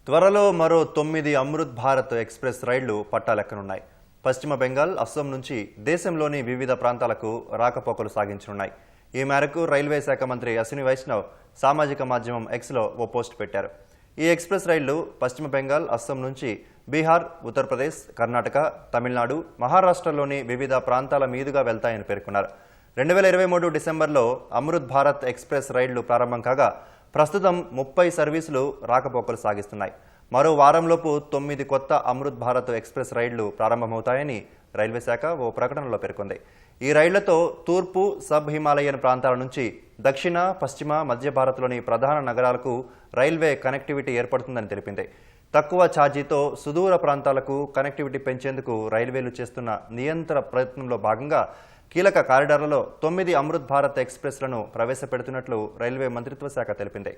త్వరలో మరో 9 అమృత్ భారత్ ఎక్స్ప్రెస్ రైళ్లు పట్టాలెక్కనున్నాయి. పశ్చిమ బెంగాల్, అస్సాం నుంచి దేశంలోని వివిధ ప్రాంతాలకు రాకపోకలు సాగించనున్నాయి. ఈ మేరకు రైల్వే శాఖ మంత్రి అశ్విని వైష్ణవ్ సామాజిక మాధ్యమం ఎక్స్లో ఓ పోస్ట్ పెట్టారు. ఈ ఎక్స్ప్రెస్ రైళ్లు పశ్చిమ బెంగాల్, అస్సాం నుంచి బీహార్, ఉత్తరప్రదేశ్, కర్ణాటక, తమిళనాడు, మహారాష్ట్రలోని వివిధ ప్రాంతాల మీదుగా వెళ్తాయని పేర్కొన్నారు. 2023 డిసెంబర్లో అమృత్ భారత్ ఎక్స్ప్రెస్ రైళ్లు ప్రారంభం కాగా ప్రస్తుతం 30 సర్వీసులు రాకపోకలు సాగిస్తున్నాయి. మరో వారంలోపు 9 కొత్త అమృత్ భారత్ ఎక్స్ప్రెస్ రైళ్లు ప్రారంభమవుతాయని రైల్వే శాఖ ఓ ప్రకటనలో పేర్కొంది. ఈ రైళ్లతో తూర్పు, సబ్ హిమాలయన్ ప్రాంతాల నుంచి దక్షిణ, పశ్చిమ, మధ్య భారత్లోని ప్రధాన నగరాలకు రైల్వే కనెక్టివిటీ ఏర్పడుతుందని తెలిపింది. తక్కువ ఛార్జీతో సుదూర ప్రాంతాలకు కనెక్టివిటీ పెంచేందుకు రైల్వేలు చేస్తున్న నియంత్రణ ప్రయత్నంలో భాగంగా కీలక కారిడార్లలో 9 అమృత్ భారత్ ఎక్స్ప్రెస్లను ప్రవేశపెడుతున్నట్లు రైల్వే మంత్రిత్వ శాఖ తెలిపింది.